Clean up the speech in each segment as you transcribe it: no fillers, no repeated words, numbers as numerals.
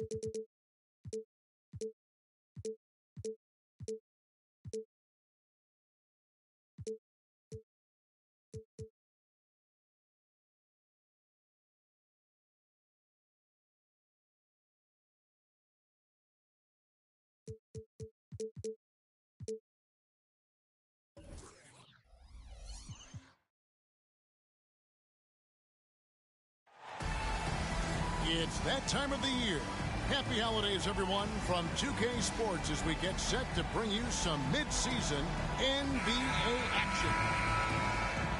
It's that time of the year. Happy holidays, everyone, from 2K Sports as we get set to bring you some mid-season NBA action.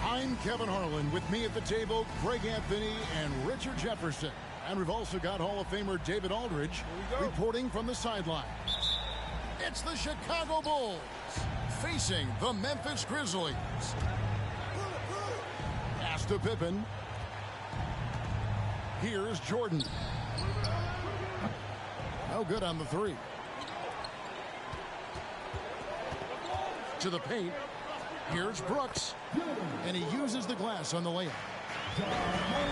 I'm Kevin Harlan. With me at the table, Greg Anthony and Richard Jefferson. And we've also got Hall of Famer David Aldridge reporting from the sideline. It's the Chicago Bulls facing the Memphis Grizzlies. Pass to Pippen. Here's Jordan. No good on the three. To the paint. Here's Brooks. And he uses the glass on the layup.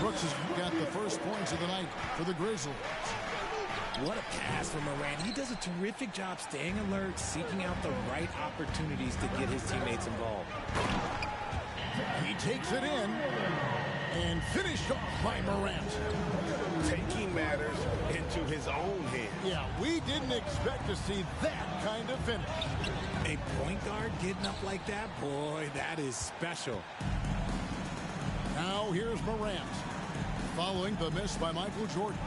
Brooks has got the first points of the night for the Grizzlies. What a pass from Morant. He does a terrific job staying alert, seeking out the right opportunities to get his teammates involved. He takes it in. And finished off by Morant. Taking matters into his own hands. Yeah, we didn't expect to see that kind of finish. A point guard getting up like that, boy, that is special. Now here's Morant. Following the miss by Michael Jordan.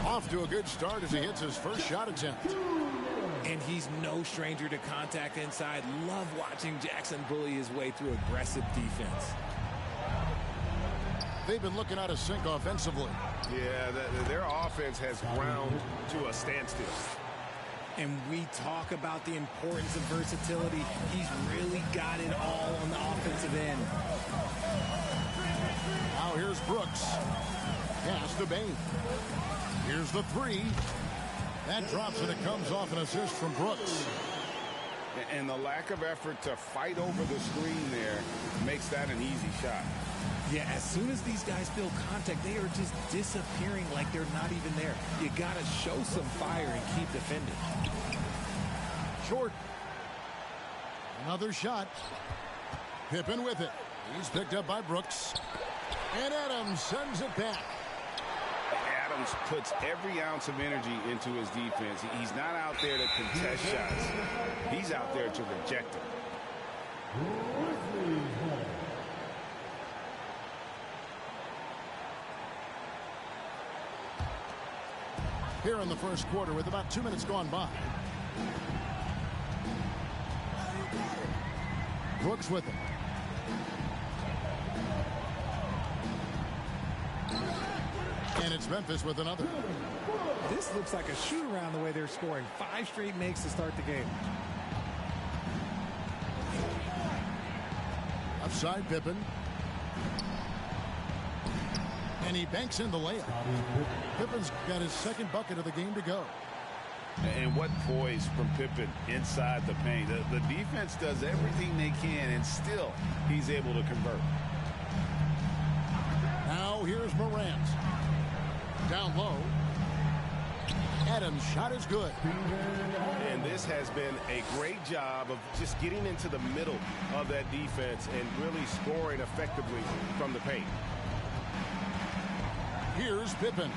Off to a good start as he hits his first shot attempt. And he's no stranger to contact inside. Love watching Jackson bully his way through aggressive defense. They've been looking out of sync offensively. Yeah, their offense has ground to a standstill. And we talk about the importance of versatility. He's really got it all on the offensive end. Now here's Brooks. Pass to Bane. Here's the three. That drops and it comes off an assist from Brooks. And the lack of effort to fight over the screen there makes that an easy shot. Yeah, as soon as these guys feel contact, they are just disappearing like they're not even there. You got to show some fire and keep defending. Short. Another shot. Pippen with it. He's picked up by Brooks. And Adams sends it back. Adams puts every ounce of energy into his defense. He's not out there to contest shots. He's out there to reject them. Here in the first quarter with about 2 minutes gone by. Brooks with it. And it's Memphis with another. This looks like a shoot-around the way they're scoring. 5 straight makes to start the game. Upside Pippen. And he banks in the layup. Pippen's got his second bucket of the game to go. And what poise from Pippen inside the paint. The defense does everything they can, and still he's able to convert. Now here's Morant. Down low. Adams' shot is good. And this has been a great job of just getting into the middle of that defense and really scoring effectively from the paint. Here's Pippen.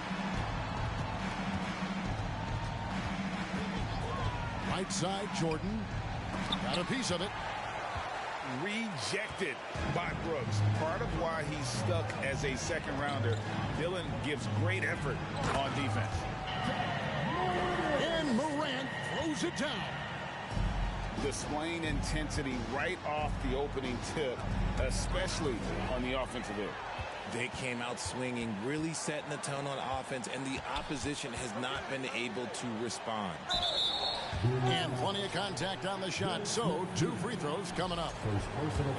Right side, Jordan. Got a piece of it. Rejected by Brooks. Part of why he's stuck as a second rounder. Dillon gives great effort on defense. And Morant throws it down. Displaying intensity right off the opening tip, especially on the offensive end. They came out swinging, really setting the tone on offense, and the opposition has not been able to respond. And plenty of contact on the shot, so 2 free throws coming up.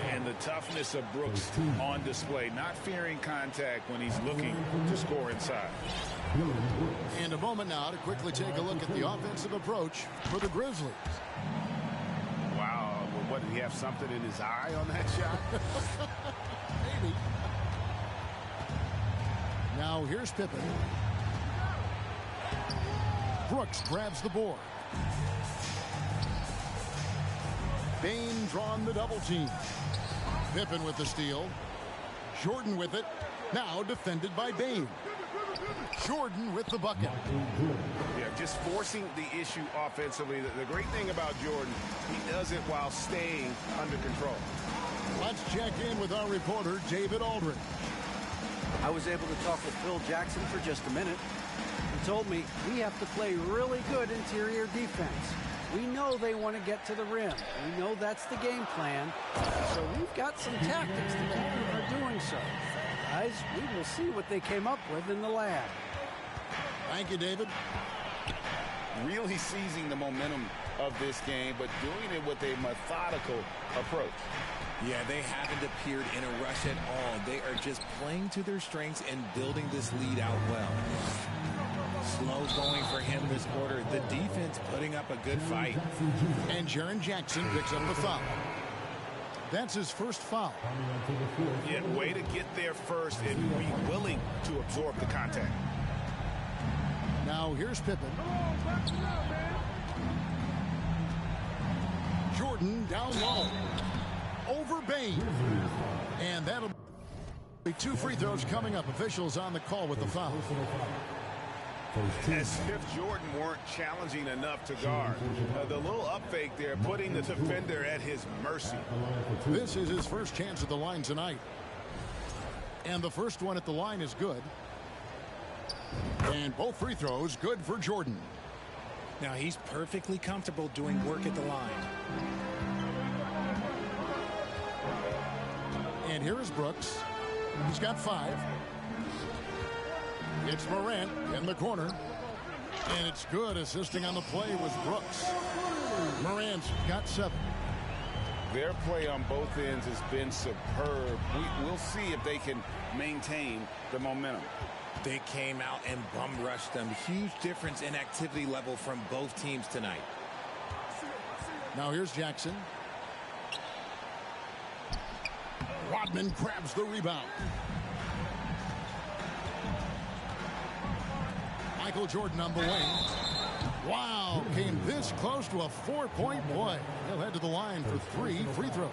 And the toughness of Brooks on display, not fearing contact when he's looking to score inside. And a moment now to quickly take a look at the offensive approach for the Grizzlies. Wow, what, did he have something in his eye on that shot? Maybe. Now here's Pippen. Brooks grabs the board. Bane drawn the double team. Pippen with the steal. Jordan with it. Now defended by Bane. Jordan with the bucket. Yeah, just forcing the issue offensively. The great thing about Jordan, he does it while staying under control. Let's check in with our reporter, David Aldridge. I was able to talk with Phil Jackson for just a minute. He told me we have to play really good interior defense. We know they want to get to the rim. We know that's the game plan. So we've got some tactics to help them are doing so. Guys, we will see what they came up with in the lab. Thank you, David. Really seizing the momentum of this game, but doing it with a methodical approach. Yeah, they haven't appeared in a rush at all. They are just playing to their strengths and building this lead out well. Slow going for him this quarter. The defense putting up a good fight. And Jaren Jackson picks up the foul. That's his first foul. Yeah, way to get there first and be willing to absorb the contact. Now here's Pippen. Jordan down low. Over Bane. And that'll be 2 free throws coming up. Officials on the call with the foul. As if Jordan weren't challenging enough to guard. The little up fake there, putting the defender at his mercy. This is his first chance at the line tonight. And the first one at the line is good. And both free throws good for Jordan. Now he's perfectly comfortable doing work at the line. And here is Brooks. He's got 5. It's Morant in the corner. And it's good. Assisting on the play was Brooks. Morant's got 7. Their play on both ends has been superb. We'll see if they can maintain the momentum. They came out and bum rushed them. Huge difference in activity level from both teams tonight. Now here's Jackson. Rodman grabs the rebound. Michael Jordan on the wing. Wow, came this close to a 4-point play. He'll head to the line for 3 free throws.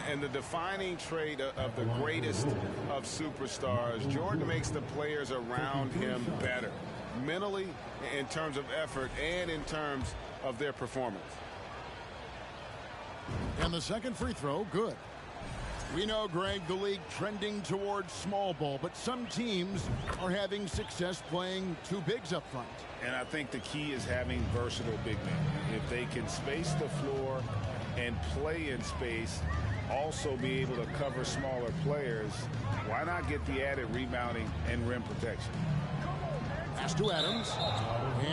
And the defining trait of the greatest of superstars, Jordan makes the players around him better. Mentally, in terms of effort, and in terms of their performance. And the second free throw, good. We know, Greg, the league trending towards small ball, but some teams are having success playing 2 bigs up front. And I think the key is having versatile big men. If they can space the floor and play in space, also be able to cover smaller players, why not get the added rebounding and rim protection? Pass to Adams.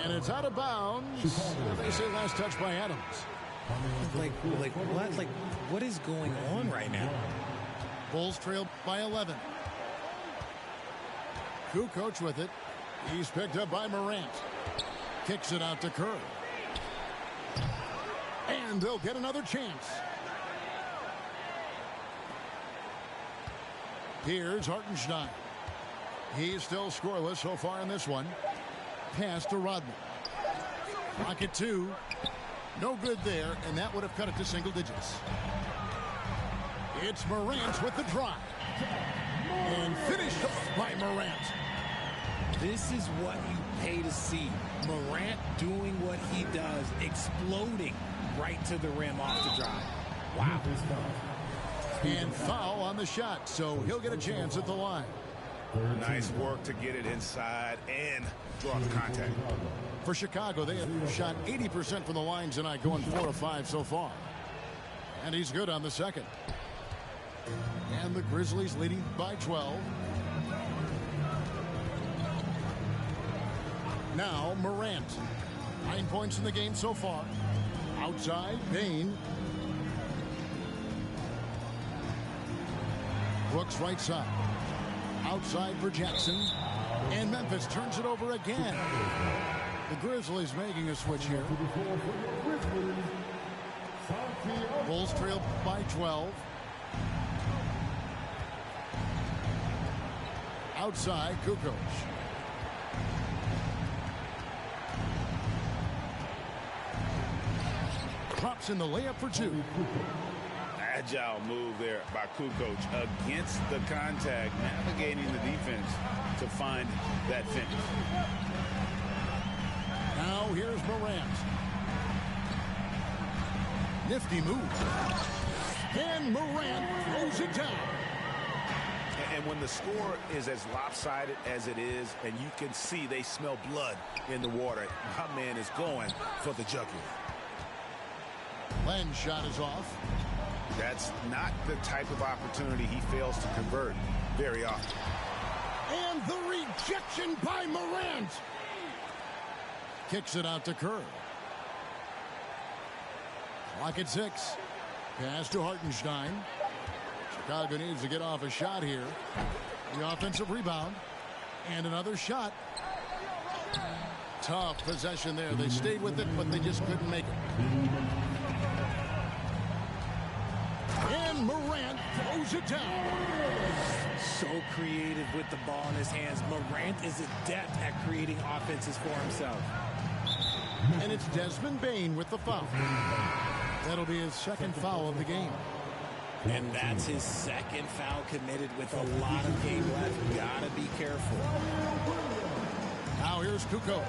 And it's out of bounds. They say last touch by Adams. What is going on right now? Bulls trail by 11. Kukoc with it. He's picked up by Morant. Kicks it out to Kerr. And they'll get another chance. Here's Hartenstein. He's still scoreless so far in this one. Pass to Rodman. Pocket 2. No good there, and that would have cut it to single digits. It's Morant with the drive. And finished off by Morant. This is what you pay to see. Morant doing what he does, exploding right to the rim off the drive. Wow. And foul on the shot, so he'll get a chance at the line. Nice work to get it inside and draw the contact. For Chicago, they have shot 80% from the line tonight, going 4 of 5 so far. And he's good on the second. And the Grizzlies leading by 12. Now Morant. 9 points in the game so far. Outside, Bane. Brooks right side. Outside for Jackson. And Memphis turns it over again. The Grizzlies making a switch here. Bulls trail by 12. Outside, Kukoc. Drops in the layup for two. Agile move there by Kukoc against the contact, navigating the defense to find that finish. Now here's Morant. Nifty move. And Morant throws it down. And when the score is as lopsided as it is, and you can see they smell blood in the water, my man is going for the jugular. Len's shot is off. That's not the type of opportunity he fails to convert very often. And the rejection by Morant. Kicks it out to Kerr. Clock at 6. Pass to Hartenstein. Chicago needs to get off a shot here. The offensive rebound. And another shot. Tough possession there. They stayed with it, but they just couldn't make it. And Morant throws it down. So creative with the ball in his hands. Morant is adept at creating offenses for himself. And it's Desmond Bane with the foul. That'll be his second foul of the game. And that's his second foul committed with a lot of game left. Gotta be careful. Now here's Kukoc.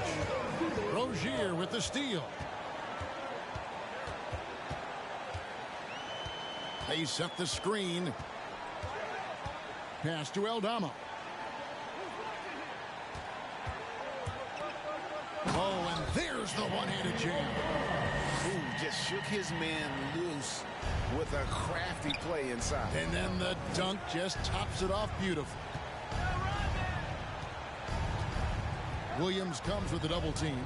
Rozier with the steal. They set the screen. Pass to Aldama. Oh, and there's the one-handed jam. Ooh, just shook his man loose with a crafty play inside. And then the dunk just tops it off beautifully. Williams comes with a double team.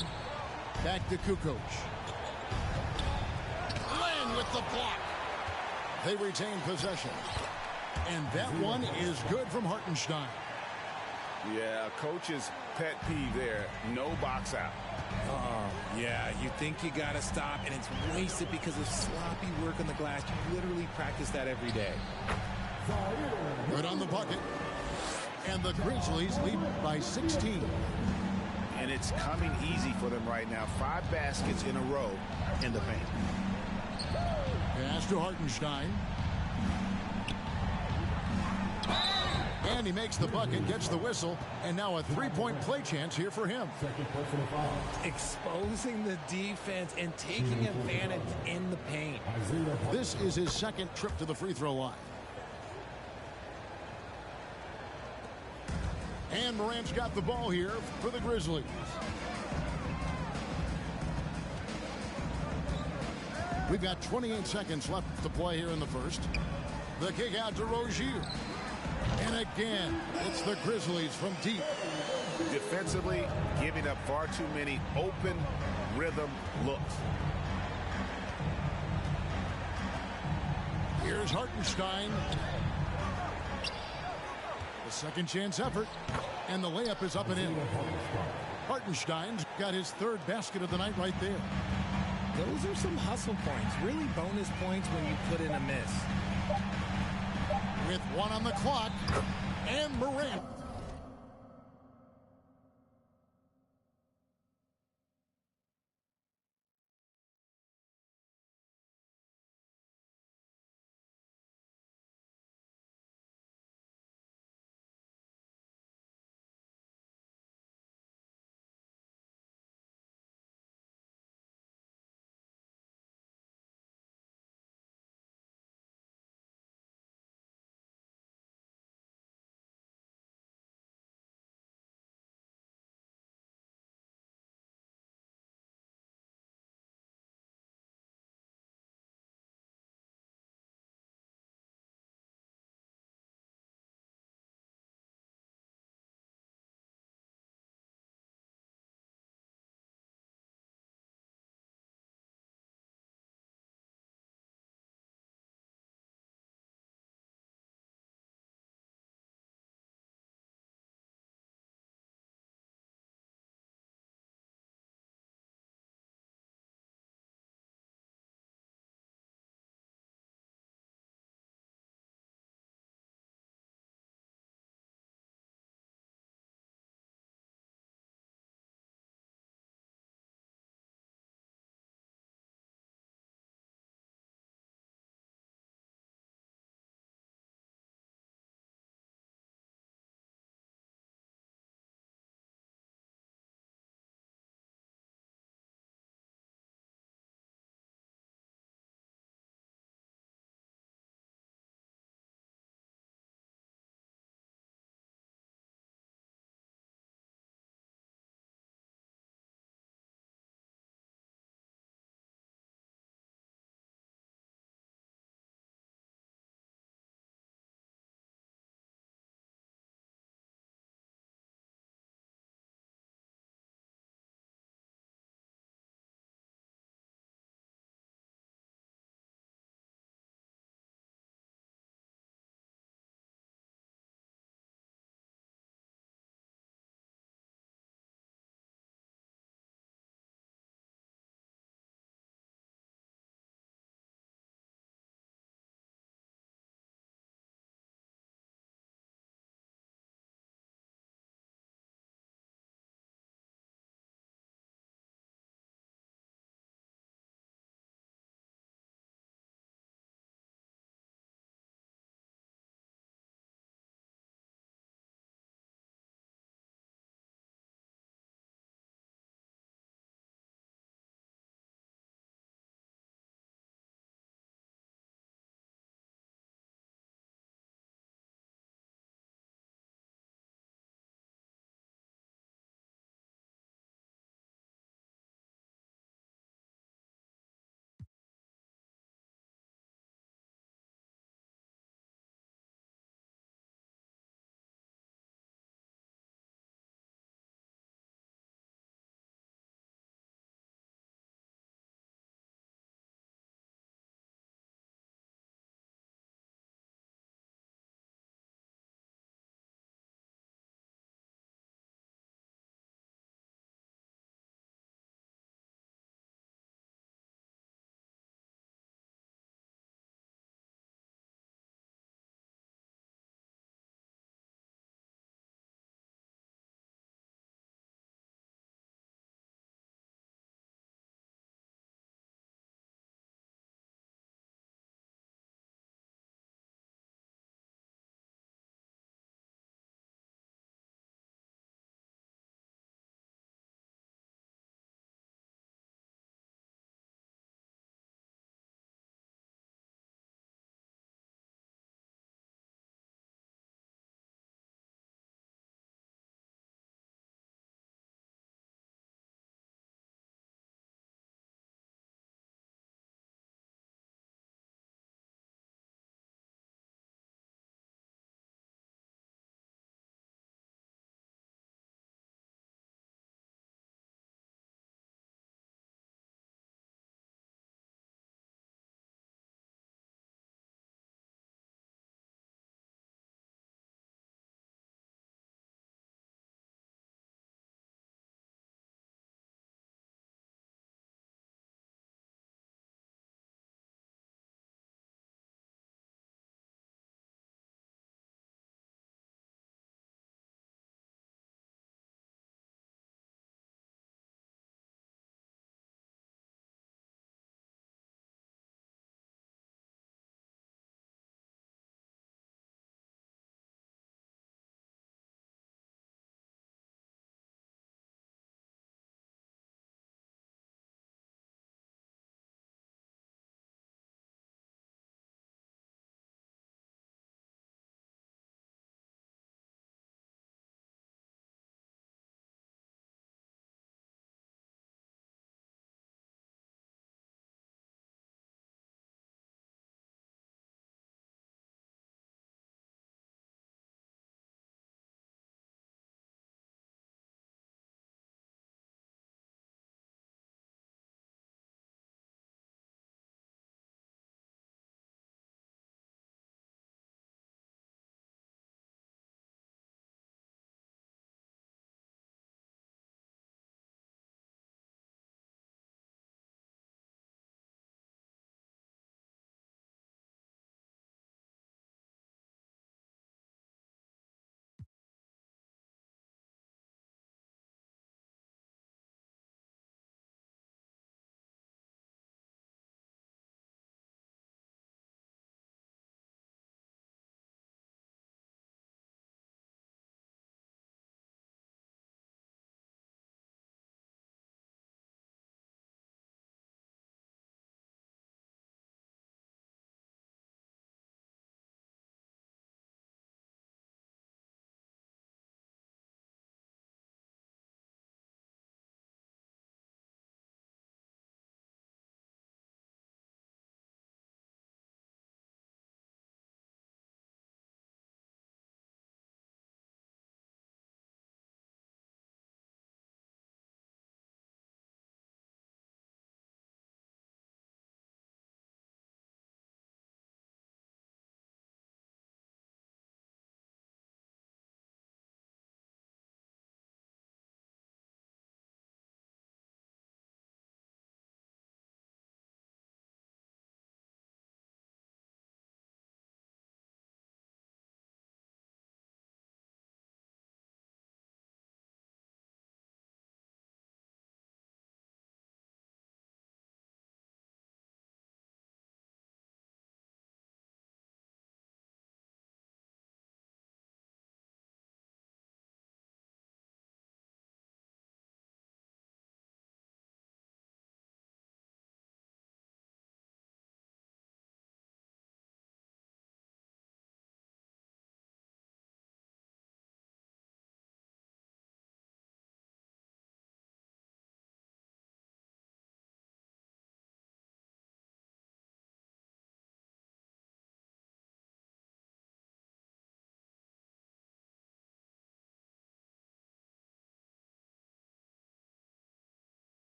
Back to Kukoc. Len with the block. They retain possession. And that one is good from Hartenstein. Yeah, coach's pet peeve there. No box out. Yeah, you think you gotta stop, and it's wasted because of sloppy work on the glass. You literally practice that every day. Good on the bucket. And the Grizzlies lead by 16. And it's coming easy for them right now. 5 baskets in a row in the paint. Pass to Hartenstein. And he makes the bucket, gets the whistle, and now a three-point play chance here for him. Exposing the defense and taking advantage in the paint. This is his second trip to the free throw line. And Morant's got the ball here for the Grizzlies. We've got 28 seconds left to play here in the first. The kick out to Rozier. And again, it's the Grizzlies from deep. Defensively, giving up far too many open rhythm looks. Here's Hartenstein. The second chance effort. And the layup is up and in. Hartenstein's got his third basket of the night right there. Those are some hustle points. Really bonus points when you put in a miss. With one on the clock. And Morant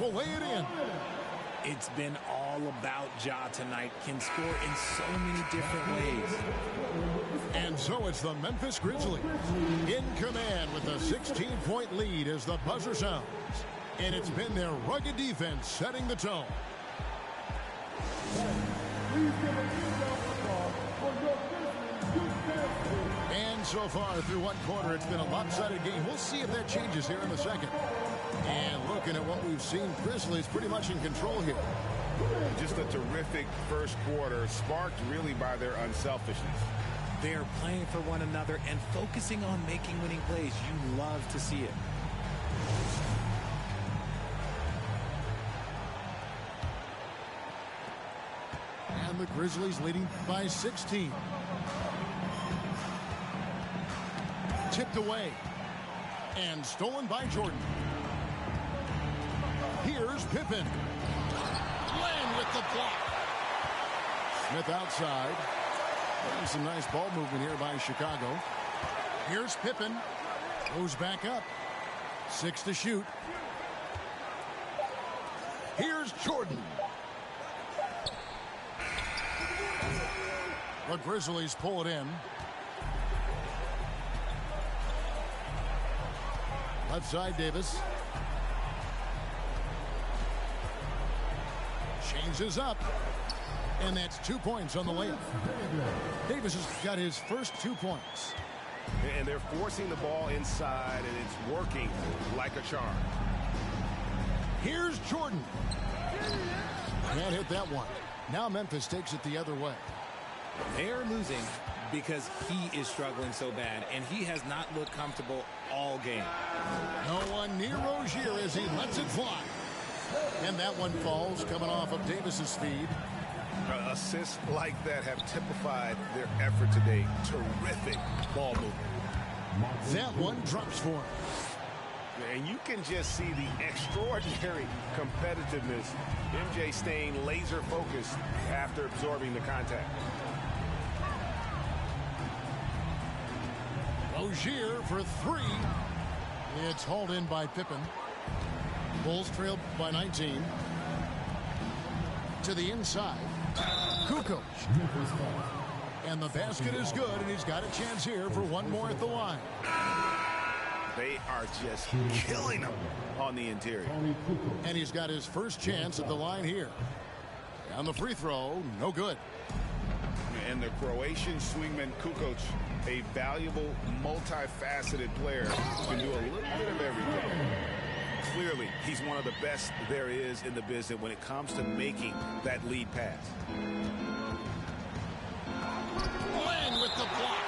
will lay it in. It's been all about Ja tonight. Can score in so many different ways. And so it's the Memphis Grizzlies in command with a 16-point lead as the buzzer sounds. And it's been their rugged defense setting the tone. And so far through one quarter, it's been a lopsided game. We'll see if that changes here in the second. And looking at what we've seen, Grizzlies pretty much in control here. Just a terrific first quarter, sparked really by their unselfishness. They are playing for one another and focusing on making winning plays. You love to see it. And the Grizzlies leading by 16. Tipped away. And stolen by Jordan. Here's Pippen. Len with the block. Smith outside. And some nice ball movement here by Chicago. Here's Pippen. Goes back up. 6 to shoot. Here's Jordan. The Grizzlies pull it in. Left side, Davis. Changes up. And that's 2 points on the layup. Davis has got his first 2 points. And they're forcing the ball inside, and it's working like a charm. Here's Jordan. Can't hit that one. Now Memphis takes it the other way. They're losing because he is struggling so bad, and he has not looked comfortable all game. No one near Rozier as he lets it fly. And that one falls, coming off of Davis's feed. Assists like that have typified their effort today. Terrific ball movement. That one drops for him. And you can just see the extraordinary competitiveness. MJ staying laser focused after absorbing the contact. Rozier for 3. It's hauled in by Pippen. Bulls trail by 19. To the inside. Kukoc. And the basket is good, and he's got a chance here for one more at the line. They are just killing him on the interior. And he's got his first chance at the line here. On the free throw, no good. And the Croatian swingman Kukoc, a valuable, multifaceted player who can do a little bit of everything. Clearly, he's one of the best there is in the business when it comes to making that lead pass. Len with the block.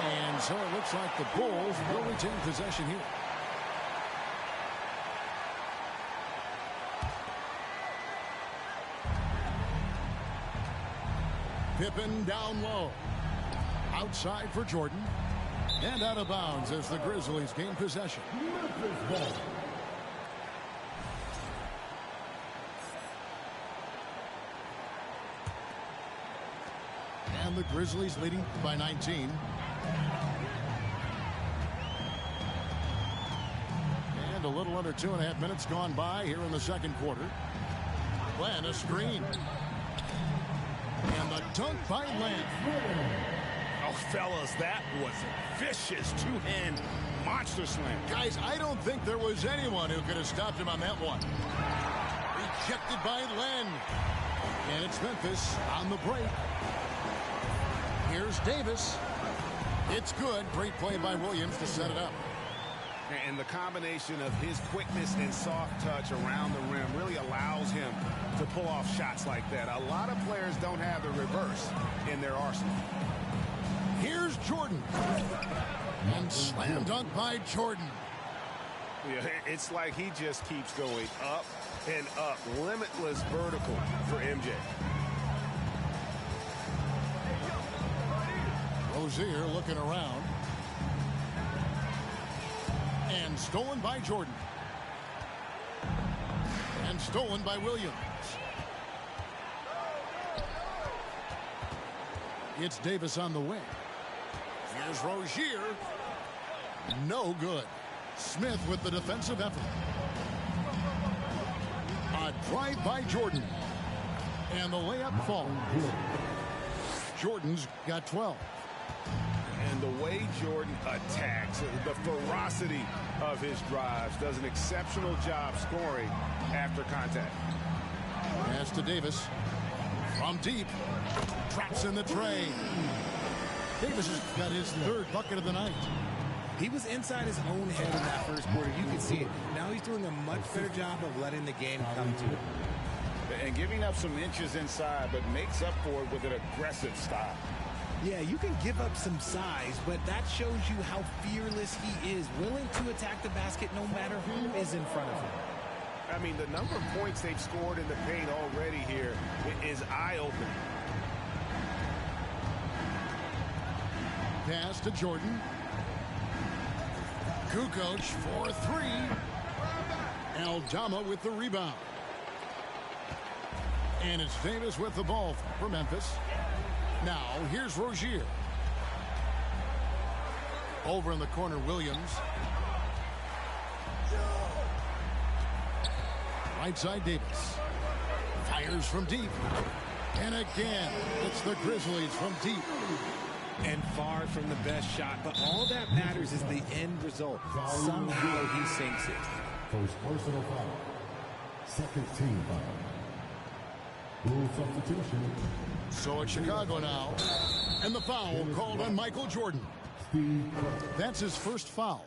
And so it looks like the Bulls will retain possession here. Pippen down low. Outside for Jordan. And out of bounds as the Grizzlies gain possession. And the Grizzlies leading by 19. And a little under 2.5 minutes gone by here in the second quarter. Len, a screen. And the dunk by Len. Oh, fellas, that was a vicious two-hand monster slam. Guys, I don't think there was anyone who could have stopped him on that one. Rejected by Len. And it's Memphis on the break. Here's Davis. It's good. Great play by Williams to set it up. And the combination of his quickness and soft touch around the rim really allows him to pull off shots like that. A lot of players don't have the reverse in their arsenal. Here's Jordan. And slam dunk by Jordan. Yeah, it's like he just keeps going up and up. Limitless vertical for MJ. Rozier looking around. And stolen by Jordan. And stolen by Williams. It's Davis on the wing. Here's Rozier. No good. Smith with the defensive effort. drive by Jordan. And the layup falls. Jordan's got 12. And the way Jordan attacks, the ferocity of his drives, does an exceptional job scoring after contact. Pass to Davis. From deep. Drops in the tray. Davis has got his third bucket of the night. He was inside his own head in that first quarter. You could see it. Now he's doing a much better job of letting the game come to him. And giving up some inches inside, but makes up for it with an aggressive style. Yeah, you can give up some size, but that shows you how fearless he is, willing to attack the basket no matter who is in front of him. I mean, the number of points they've scored in the paint already here is eye-opening. Pass to Jordan. Kukoc for three. Aldama with the rebound. And it's Davis with the ball for Memphis. Now, here's Rozier. Over in the corner, Williams. Right side, Davis. Fires from deep. And again, it's the Grizzlies from deep. And far from the best shot, but all that matters is the end result. Somehow he sinks it. First personal foul. Second team foul. Rule substitution. So it's Chicago now. And the foul called on Michael Jordan. That's his first foul.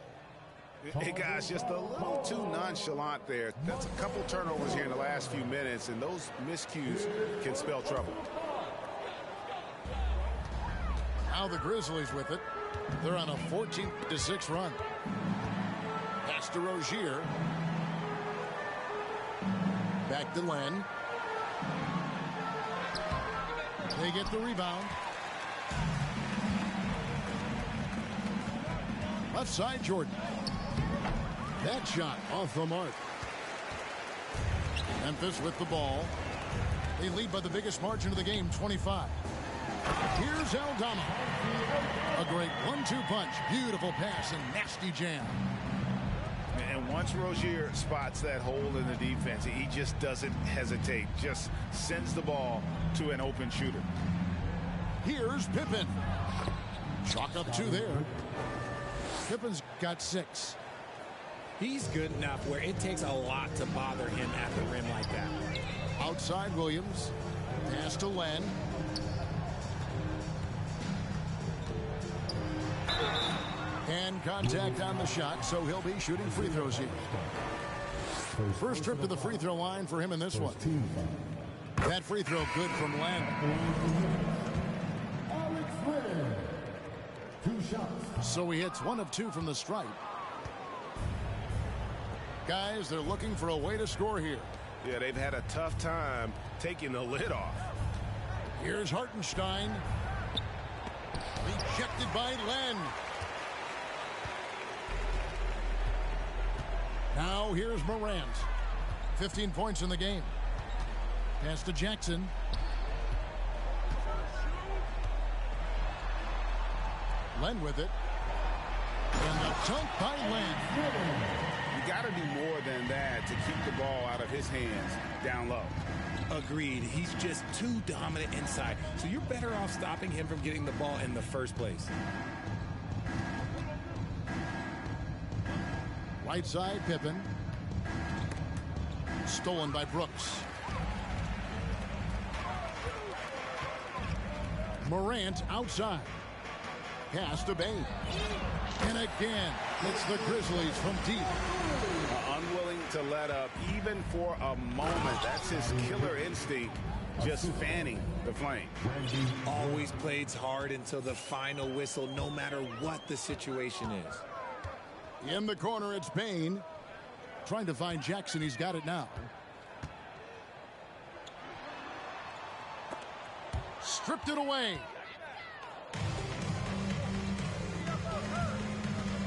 Hey, guys, just a little too nonchalant there. That's a couple turnovers here in the last few minutes, and those miscues can spell trouble. Now the Grizzlies with it. They're on a 14-6 run. Pass to Rozier. Back to Len. They get the rebound. Left side, Jordan. That shot off the mark. Memphis with the ball. They lead by the biggest margin of the game, 25. Here's Aldama. A great 1-2 punch. Beautiful pass and nasty jam. And once Rozier spots that hole in the defense, he just doesn't hesitate. Just sends the ball to an open shooter. Here's Pippen. Chalk up 2 there. Pippen's got 6. He's good enough where it takes a lot to bother him at the rim like that. Outside Williams. Pass to Len. And contact on the shot, so he'll be shooting free throws here. First trip to the free throw line for him in this one. That free throw good from Len. So he hits 1 of 2 from the stripe. Guys, they're looking for a way to score here. Yeah, they've had a tough time taking the lid off. Here's Hartenstein. Rejected by Len. Now here's Morant. 15 points in the game. Pass to Jackson. Len with it. And the dunk by Len. You got to do more than that to keep the ball out of his hands down low. Agreed. He's just too dominant inside. So you're better off stopping him from getting the ball in the first place. Right side, Pippen. Stolen by Brooks. Morant outside. Pass to Bane. And again, it's the Grizzlies from deep. Unwilling to let up even for a moment. That's his killer instinct, just fanning the flame. Always plays hard until the final whistle, no matter what the situation is. In the corner, it's Bane. Trying to find Jackson. He's got it now. Stripped it away.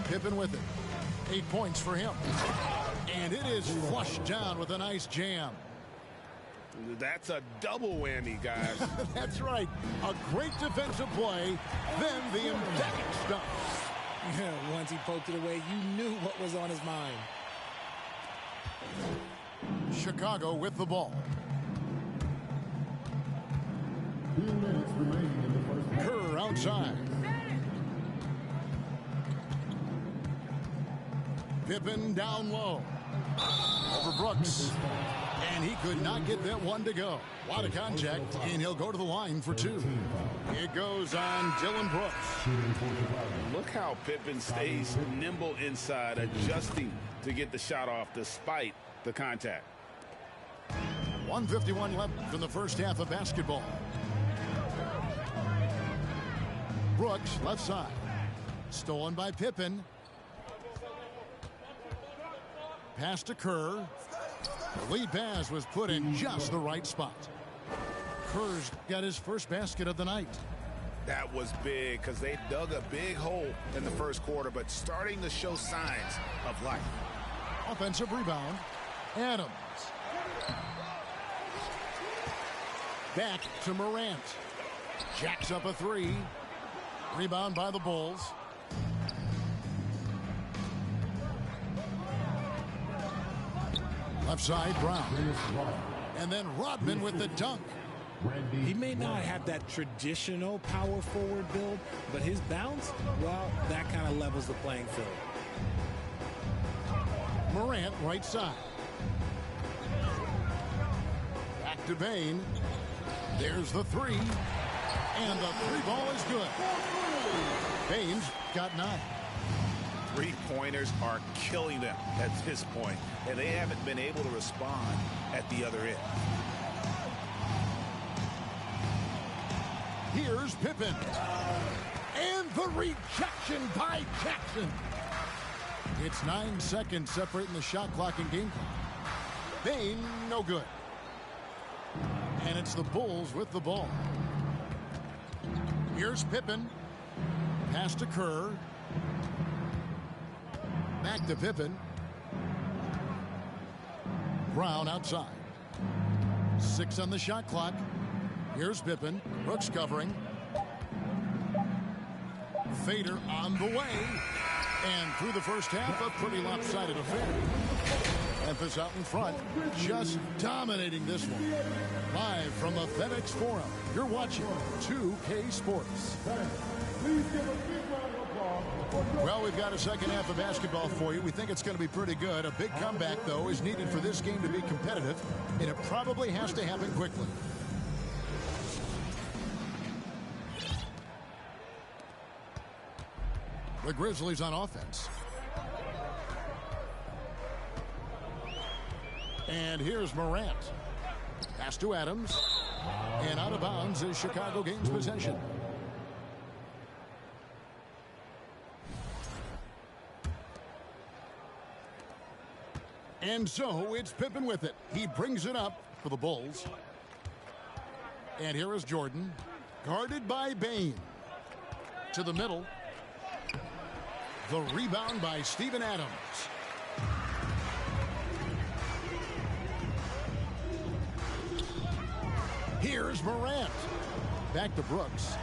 Pippen with it. 8 points for him. And it is flushed down with a nice jam. That's a double whammy, guys. That's right. A great defensive play, then the emphatic stuff. Once he poked it away, you knew what was on his mind. Chicago with the ball. 2 minutes remaining in the first half. Kerr outside. Pippen down low. Over Brooks. And he could not get that one to go. A lot of contact, and he'll go to the line for 2. It goes on Dillon Brooks. Look how Pippen stays nimble inside, adjusting to get the shot off despite the contact. 1:51 left in the first half of basketball. Brooks left side. Stolen by Pippen. Pass to Kerr. The lead pass was put in just the right spot. Kerr's got his first basket of the night. That was big because they dug a big hole in the first quarter, but starting to show signs of life. Offensive rebound. Adams. Back to Morant. Jacks up a 3. Rebound by the Bulls. Left side, Brown. And then Rodman with the dunk. He may not have that traditional power forward build, but his bounce, well, that kind of levels the playing field. Morant right side. Back to Bane. There's the 3. And the 3 ball is good. Bane's got 9. Three-pointers are killing them at this point, and they haven't been able to respond at the other end. Here's Pippen. And the rejection by Jackson. It's 9 seconds separating the shot clock and game clock. Bane, no good. And it's the Bulls with the ball. Here's Pippen. Pass to Kerr. Back to Pippen. Brown outside. 6 on the shot clock. Here's Pippen. Brooks covering. Fader on the way. And through the first half, a pretty lopsided affair. Memphis out in front, just dominating this one. Live from the FedEx Forum, you're watching 2K Sports. Well, we've got a second half of basketball for you. We think it's going to be pretty good. A big comeback, though, is needed for this game to be competitive, and it probably has to happen quickly. The Grizzlies on offense. And here's Morant. Pass to Adams. And out of bounds is Chicago gains possession. And so it's Pippen with it. He brings it up for the Bulls. And here is Jordan. Guarded by Bane. To the middle. The rebound by Steven Adams. Here's Morant. Back to Brooks.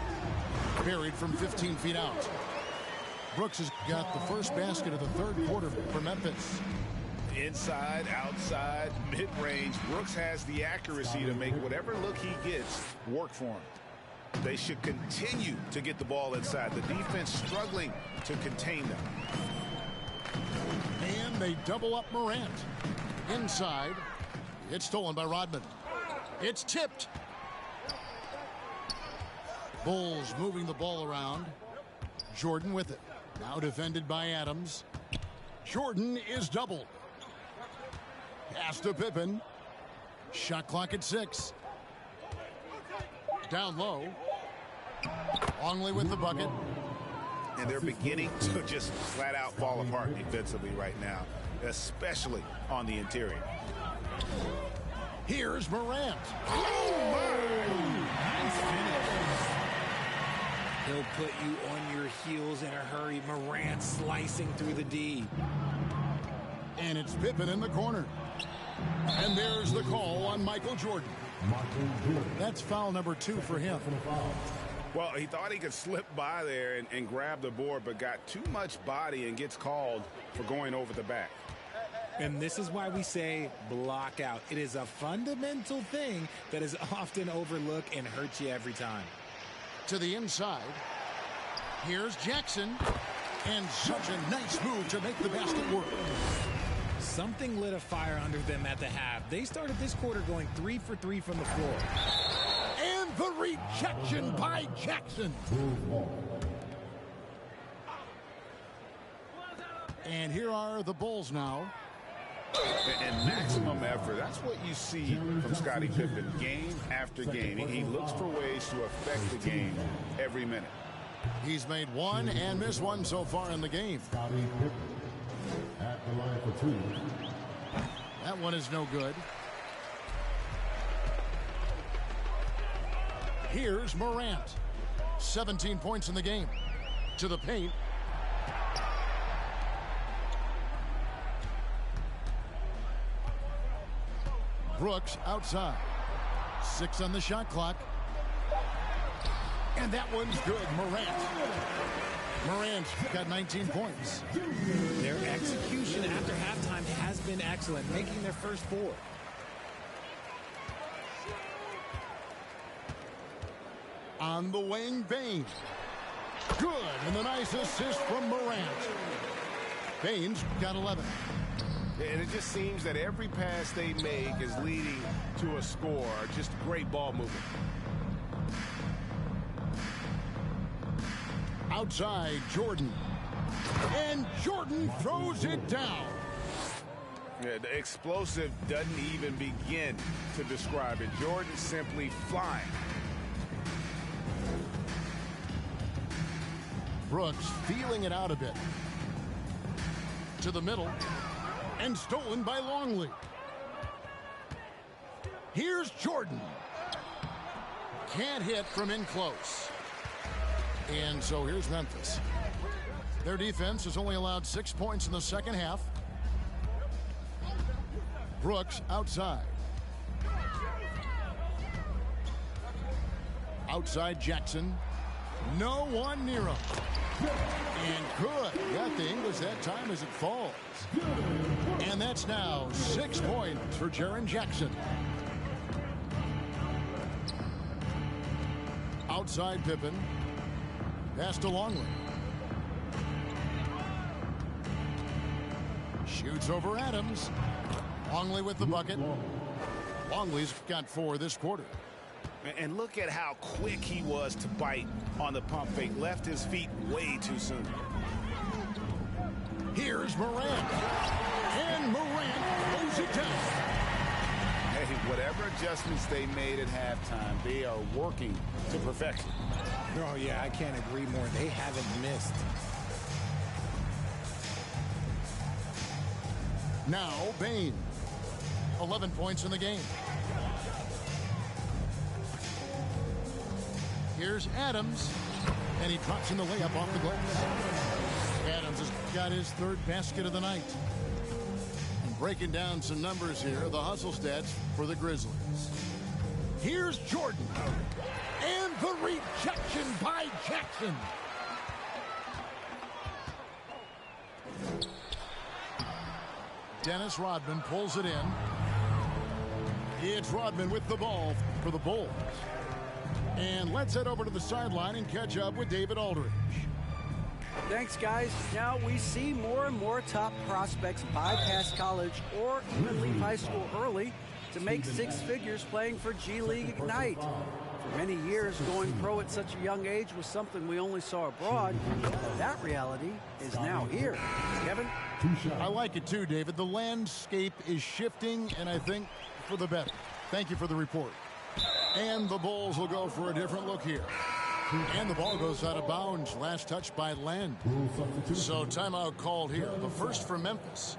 Buried from 15 feet out. Brooks has got the first basket of the third quarter for Memphis. Inside, outside, mid-range, Brooks has the accuracy to make whatever look he gets work for him. They should continue to get the ball inside. The defense struggling to contain them. And they double up Morant. Inside. It's stolen by Rodman. It's tipped. Bulls moving the ball around. Jordan with it. Now defended by Adams. Jordan is doubled. Pass to Pippen. Shot clock at 6. Down low. Longley with the bucket. And they're beginning to just flat out fall apart defensively right now, especially on the interior. Here's Morant. He'll put you on your heels in a hurry. Morant slicing through the D. And it's Pippen in the corner. And there's the call on Michael Jordan. That's foul number 2 for him. Well, he thought he could slip by there and grab the board, but got too much body and gets called for going over the back. And this is why we say block out. It is a fundamental thing that is often overlooked and hurts you every time. To the inside. Here's Jackson. And such a nice move to make the basket work. Something lit a fire under them at the half. They started this quarter going 3 for 3 from the floor. And the rejection by Jackson. And here are the Bulls now. And maximum effort. That's what you see from Scottie Pippen game after game. He looks for ways to affect the game every minute. He's made one and missed one so far in the game. Scottie Pippen at the line for 2. That one is no good. Here's Morant. 17 points in the game. To the paint. Brooks outside. 6 on the shot clock. And that one's good. Morant's got 19 points. Their execution after halftime has been excellent, making their first 4. On the wing, Bane. Good, and a nice assist from Morant. Bane's got 11. And it just seems that every pass they make is leading to a score. Just great ball movement. Outside, Jordan. And Jordan throws it down. Yeah, the explosive doesn't even begin to describe it. Jordan simply flying. Brooks feeling it out a bit. To the middle. And stolen by Longley. Here's Jordan. Can't hit from in close. And so here's Memphis. Their defense has only allowed 6 points in the second half. Brooks outside. Outside Jackson. No one near him. And good. Got the English that time as it falls. And that's now 6 points for Jaren Jackson. Outside Pippen. Pass to Longley. Shoots over Adams. Longley with the bucket. Longley's got 4 this quarter. And look at how quick he was to bite on the pump fake. Left his feet way too soon. Here's Morant. And Morant throws it down. Hey, whatever adjustments they made at halftime, they are working to perfection. Oh, yeah, I can't agree more. They haven't missed. Now, Bane. 11 points in the game. Here's Adams. And he drops in the layup off the glass. Adams has got his 3rd basket of the night. And breaking down some numbers here, the hustle stats for the Grizzlies. Here's Jordan. And the rejection by Jackson. Dennis Rodman pulls it in. It's Rodman with the ball for the Bulls. And let's head over to the sideline and catch up with David Aldridge. Thanks, guys. Now we see more and more top prospects bypass college or even leave high school early to make 6 figures playing for G League Ignite. For many years, going pro at such a young age was something we only saw abroad. That reality is now here. Kevin? I like it too, David. The landscape is shifting, and I think for the better. Thank you for the report. And the Bulls will go for a different look here. And the ball goes out of bounds. Last touch by Len. So timeout called here. The first for Memphis.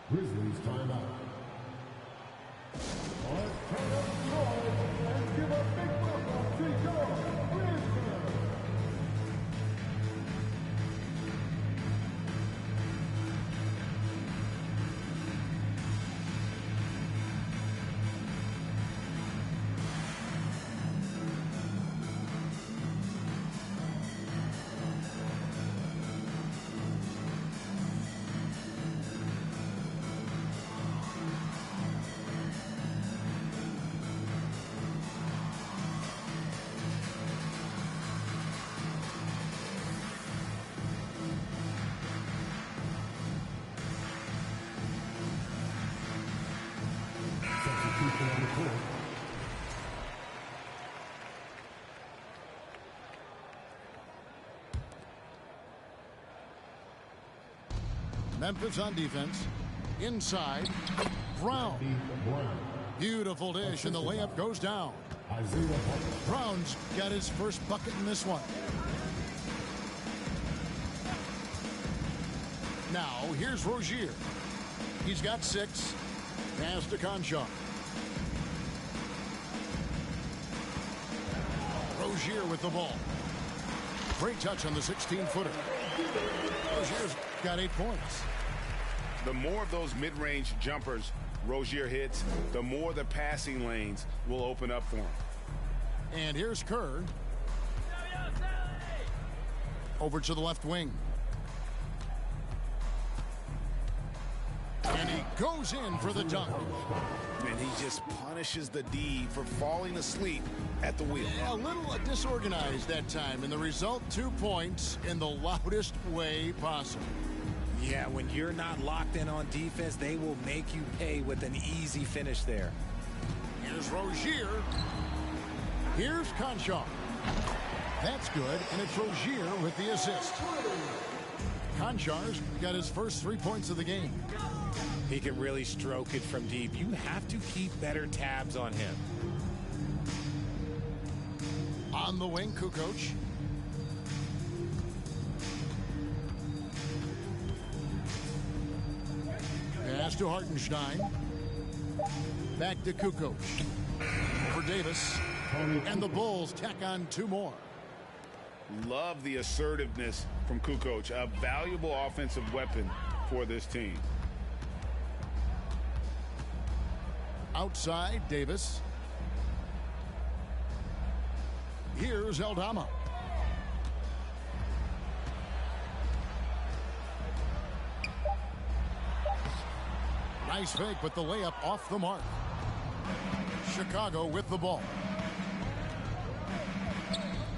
Grizzlies timeout. Give a big welcome to your Grizzlies. Substitution on the court. Memphis on defense. Inside. Brown. Brown. Beautiful dish, and the layup goes down. Isaiah Hartenstein. Brown's got his first bucket in this one. Now, here's Rozier. He's got 6. Pass to Conchar. Rozier with the ball. Great touch on the 16-footer. Rozier's got 8 points. The more of those mid-range jumpers Rozier hits, the more the passing lanes will open up for him. And here's Kerr. Over to the left wing. And he goes in for the dunk. And he just punishes the D for falling asleep at the wheel. A little disorganized that time, and the result 2 points in the loudest way possible. Yeah, when you're not locked in on defense, they will make you pay with an easy finish there. Here's Rozier. Here's Conchar. That's good, and it's Rozier with the assist. Conchar's got his first 3 points of the game. He can really stroke it from deep. You have to keep better tabs on him. On the wing, Kukoc. Pass to Hartenstein. Back to Kukoc. For Davis. And the Bulls tack on 2 more. Love the assertiveness from Kukoc, a valuable offensive weapon for this team. Outside, Davis. Here's Aldama. Nice fake, but the layup off the mark. Chicago with the ball.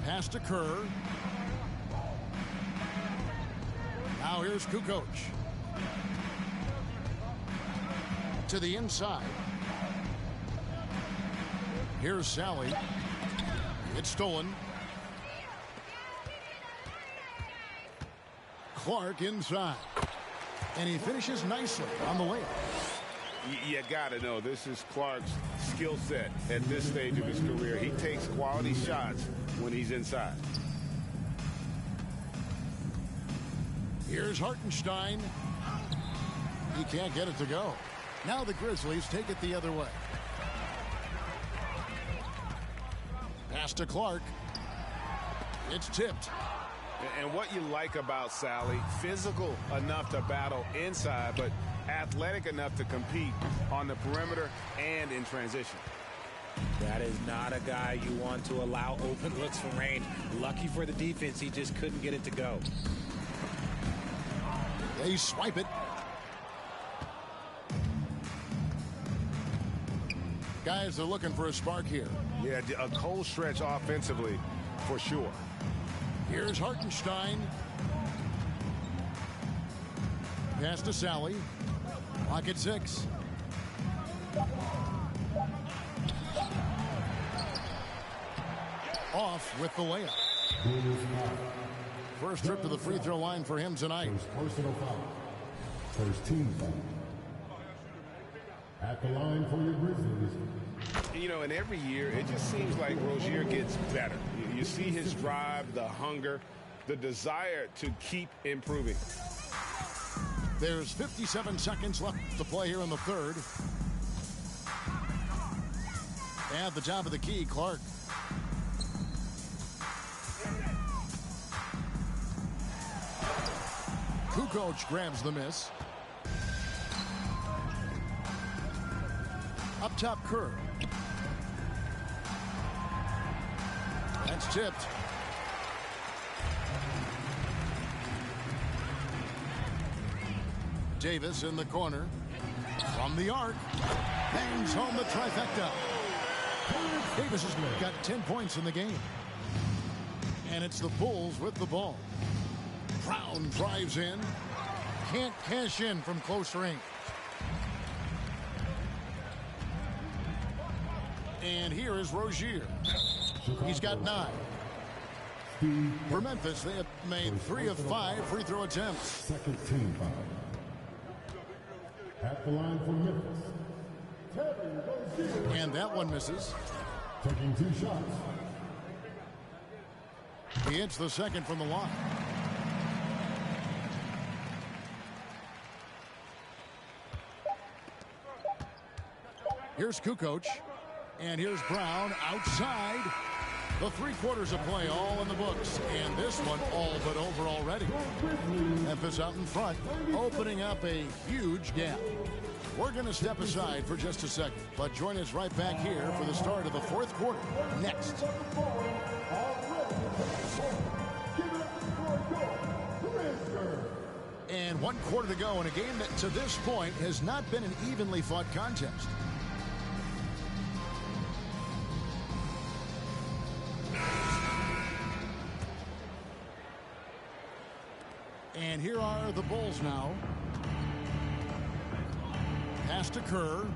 Pass to Kerr. Now here's Kukoc. To the inside. Here's Sally. It's stolen. Clark inside. And he finishes nicely on the layup. You got to know, this is Clark's skill set at this stage of his career. He takes quality shots when he's inside. Here's Hartenstein. He can't get it to go. Now the Grizzlies take it the other way. Pass to Clark. It's tipped. And what you like about Sally, physical enough to battle inside, but athletic enough to compete on the perimeter and in transition. That is not a guy you want to allow open looks from range. Lucky for the defense, he just couldn't get it to go. They swipe it. Guys are looking for a spark here. Yeah, a cold stretch offensively for sure. Here's Hartenstein. Pass to Sally. Clock at 6. Off with the layup. First trip to the free throw line for him tonight. First personal foul. First team foul. At the line for your Grizzlies. You know, and every year it just seems like Rozier gets better. You see his drive, the hunger, the desire to keep improving. There's 57 seconds left to play here in the third. At the top of the key, Clark. Kukoc grabs the miss. Up top, Kerr. That's tipped. Davis in the corner. From the arc. Bangs home the trifecta. Davis has got 10 points in the game. And it's the Bulls with the ball. Brown drives in. Can't cash in from close range. And here is Rozier. He's got 9. For Memphis, they have made 3 of 5 free throw attempts. Second team foul. At the line for Memphis. And that one misses. Taking 2 shots. He hits the second from the line. Here's Kukoc. And here's Brown outside. The 3 quarters of play all in the books. And this one all but over already. Memphis out in front, opening up a huge gap. We're going to step aside for just a second, but join us right back here for the start of the 4th quarter. Next. And 1 quarter to go in a game that to this point has not been an evenly fought contest. And here are the Bulls now. Pass to Kerr.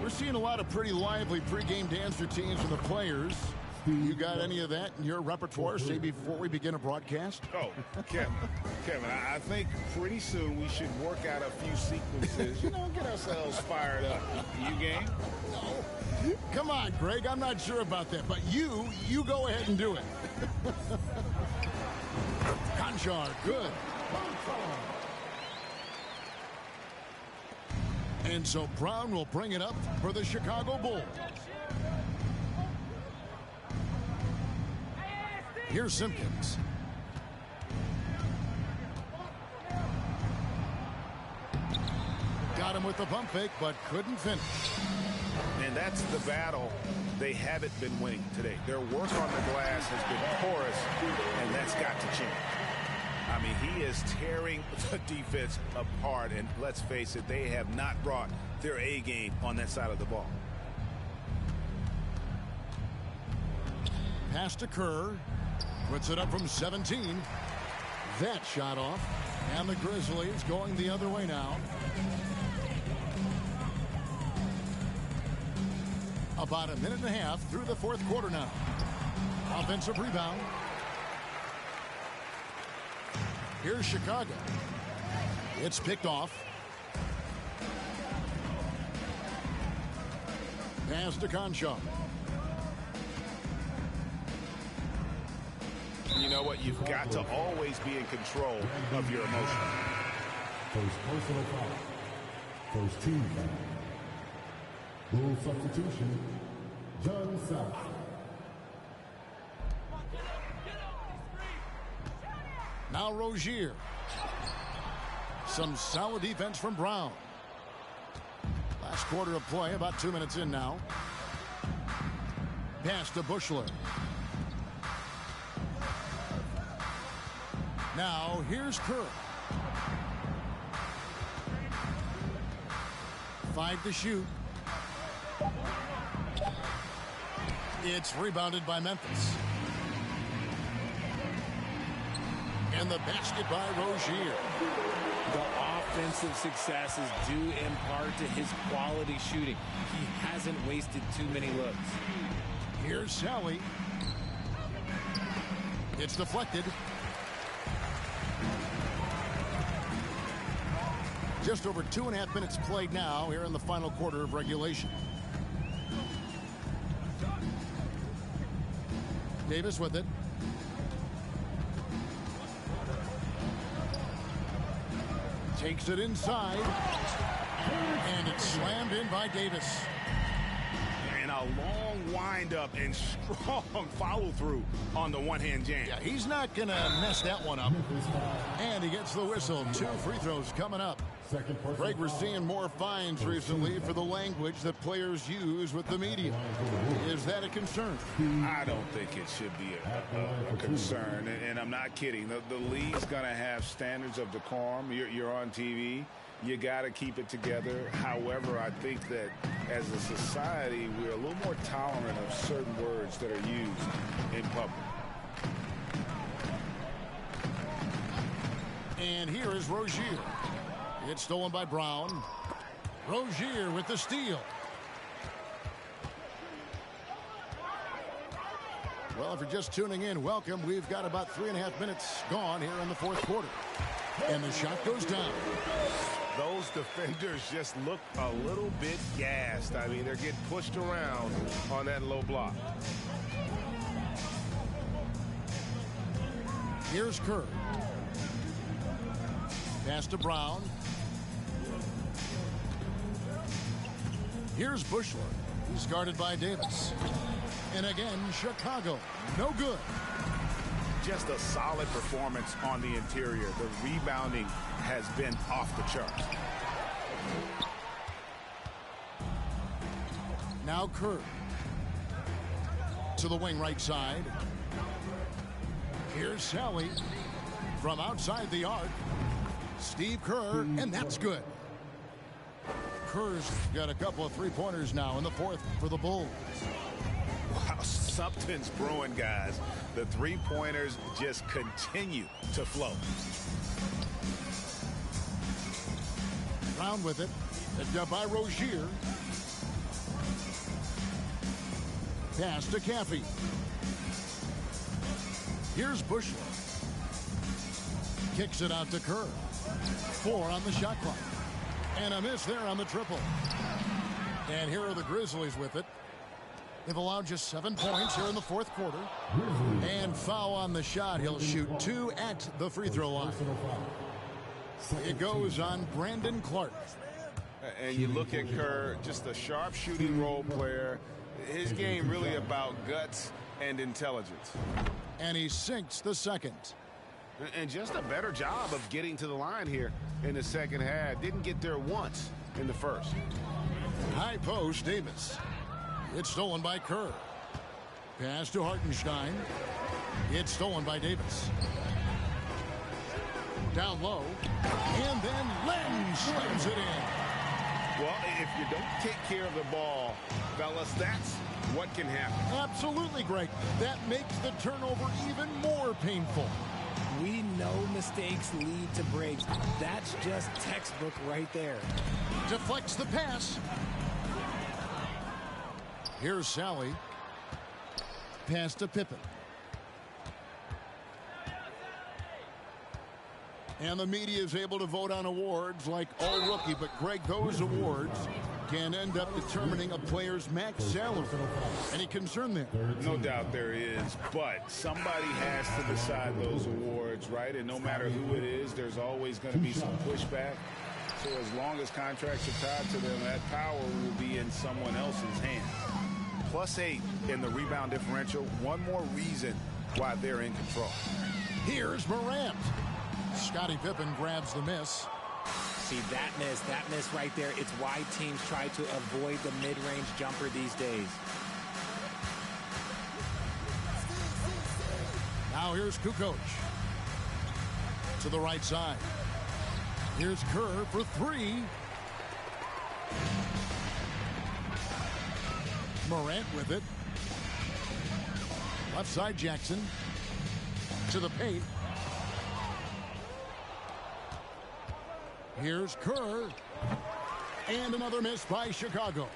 We're seeing a lot of pretty lively pregame dance routines from the players. You got any of that in your repertoire, say, before we begin a broadcast? Oh, Kevin, I think pretty soon we should work out a few sequences, get ourselves fired up. You game? No. Come on, Greg, I'm not sure about that, but you go ahead and do it. Konchar, good. And so Brown will bring it up for the Chicago Bulls. Here's Simpkins. Got him with the pump fake, but couldn't finish. And that's the battle they haven't been winning today. Their work on the glass has been porous, and that's got to change. I mean, he is tearing the defense apart, and let's face it, they have not brought their A game on that side of the ball. Pass to Kerr. Puts it up from 17. That shot off. And the Grizzlies going the other way now. About a minute and a half through the 4th quarter now. Offensive rebound. Here's Chicago. It's picked off. Pass to Konchar. You know what? You've got to always be in control of your emotion. First personal foul. First team foul. Rule substitution. John South. Now Rozier. Some solid defense from Brown. Last quarter of play, about 2 minutes in now. Pass to Buechler. Now here's Kerr. 5 to shoot. It's rebounded by Memphis. And the basket by Rozier. The offensive success is due in part to his quality shooting. He hasn't wasted too many looks. Here's Sally. It's deflected. Just over 2.5 minutes played now here in the final quarter of regulation. Davis with it. Takes it inside. And it's slammed in by Davis. And a long windup and strong follow through on the one-hand jam. Yeah, he's not going to mess that one up. And he gets the whistle. 2 free throws coming up. Greg, we're seeing more fines recently for the language that players use with the media. Is that a concern? I don't think it should be a concern, and I'm not kidding. The league's going to have standards of decorum. You're on TV. You got to keep it together. However, I think that as a society, we're a little more tolerant of certain words that are used in public. And here is Rozier. It's stolen by Brown. Rozier with the steal. Well, if you're just tuning in, welcome. We've got about 3.5 minutes gone here in the fourth quarter. And the shot goes down. Those defenders just look a little bit gassed. I mean, they're getting pushed around on that low block. Here's Kerr. Pass to Brown. Here's Bushler. He's guarded by Davis. And again, Chicago. No good. Just a solid performance on the interior. The rebounding has been off the charts. Now Kerr. To the wing right side. Here's Sally. From outside the arc. Steve Kerr, and that's good. Kerr's got a couple of three-pointers now in the fourth for the Bulls. Wow, something's brewing, guys. The three-pointers just continue to flow. Brown with it. By Rozier. Pass to Caffey. Here's Bushler. Kicks it out to Kerr. 4 on the shot clock. And a miss there on the triple. And here are the Grizzlies with it. They've allowed just 7 points here in the fourth quarter. And foul on the shot. He'll shoot 2 at the free throw line. It goes on Brandon Clark. And you look at Kerr, just a sharp shooting role player. His game really about guts and intelligence. And he sinks the second. And just a better job of getting to the line here in the second half. Didn't get there once in the first. High post, Davis. It's stolen by Kerr. Pass to Hartenstein. It's stolen by Davis. Down low. And then Len slams it in. Well, if you don't take care of the ball, fellas, that's what can happen. Absolutely, Greg. That makes the turnover even more painful. We know mistakes lead to breaks. That's just textbook right there. Deflects the pass. Here's Sally. Pass to Pippen. And the media is able to vote on awards like All Rookie. But, Greg, those awards can end up determining a player's max salary. Any concern there? No doubt there is, but somebody has to decide those awards, right? And no matter who it is, there's always going to be some pushback. So as long as contracts are tied to them, that power will be in someone else's hands. +8 in the rebound differential. One more reason why they're in control. Here's Morant. Scottie Pippen grabs the miss. See, that miss right there, it's why teams try to avoid the mid-range jumper these days. Now here's Kukoc. To the right side. Here's Kerr for 3. Morant with it. Left side Jackson. To the paint. Here's Kerr. And another miss by Chicago.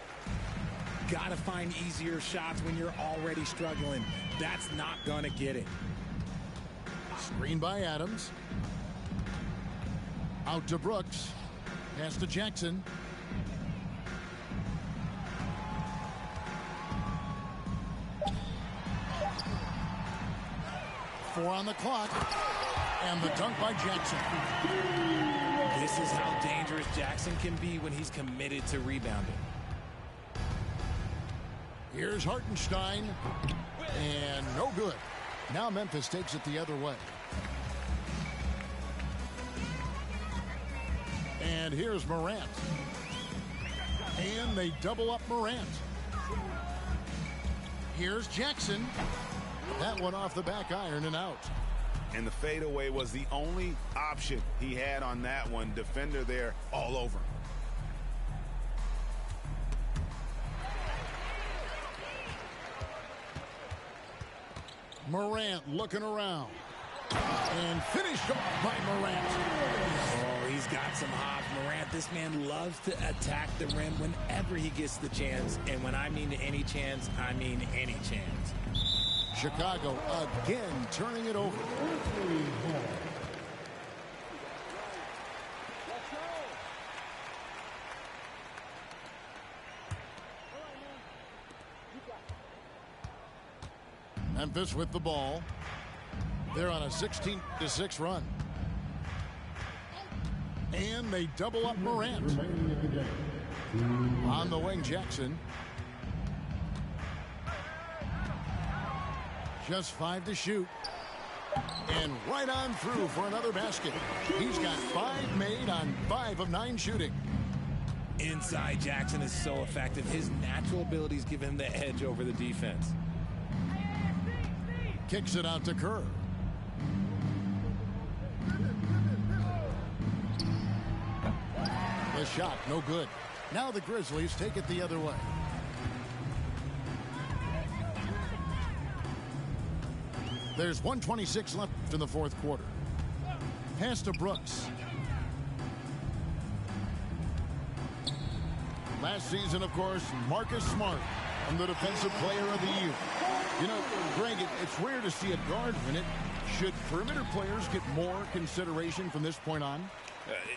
Gotta find easier shots when you're already struggling. That's not gonna get it. Screen by Adams. Out to Brooks. Pass to Jackson. Four on the clock. And the dunk by Jackson. This is how dangerous Jackson can be when he's committed to rebounding. Here's Hartenstein. And no good. Now Memphis takes it the other way. And here's Morant. And they double up Morant. Here's Jackson. That one off the back iron and out. And the fadeaway was the only option he had on that one. Defender there all over. Morant looking around. And finished off by Morant. Oh, he's He's got some hops. Morant, this man loves to attack the rim whenever he gets the chance. And when I mean any chance, I mean any chance. Chicago again turning it over. Memphis with the ball. They're on a 16-6 run. And they double up Morant. On the wing, Jackson. Just 5 to shoot. And right on through for another basket. He's got 5 made on 5 of 9 shooting. Inside, Jackson is so effective. His natural abilities give him the edge over the defense. Kicks it out to Kerr. The shot, no good. Now the Grizzlies take it the other way. There's 1:26 left in the fourth quarter. Pass to Brooks. Last season, of course, Marcus Smart, and the Defensive Player of the Year. You know, Greg, it's rare to see a guard win it. Should perimeter players get more consideration from this point on?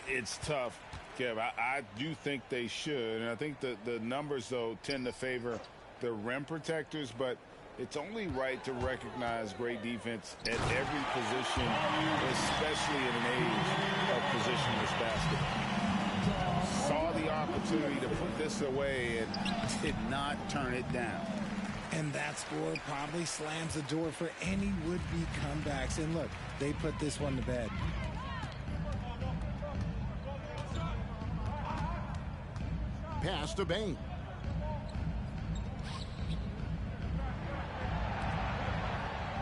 It's tough, Kev. I do think they should. And I think the numbers, though, tend to favor the rim protectors. But it's only right to recognize great defense at every position, especially in an age of positionless basketball. Saw the opportunity to put this away and did not turn it down. And that score probably slams the door for any would-be comebacks. And look, they put this one to bed. Pass to Bane.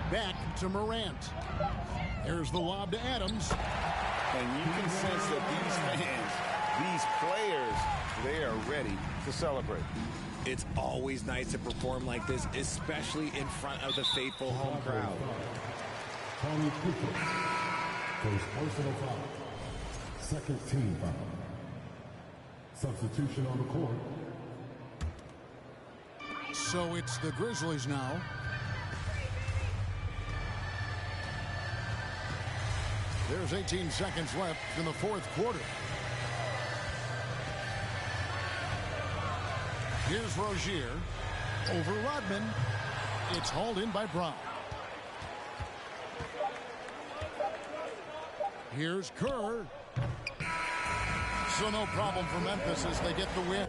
Back to Morant. Here's the lob to Adams. And you can sense that these fans, these players, they are ready to celebrate. It's always nice to perform like this, especially in front of the faithful home crowd. Tony Cooper. First personal foul. Second team foul. Substitution on the court. So it's the Grizzlies now. There's 18 seconds left in the fourth quarter. Here's Rozier over Rodman. It's hauled in by Brown. Here's Kerr. So no problem for Memphis as they get the win.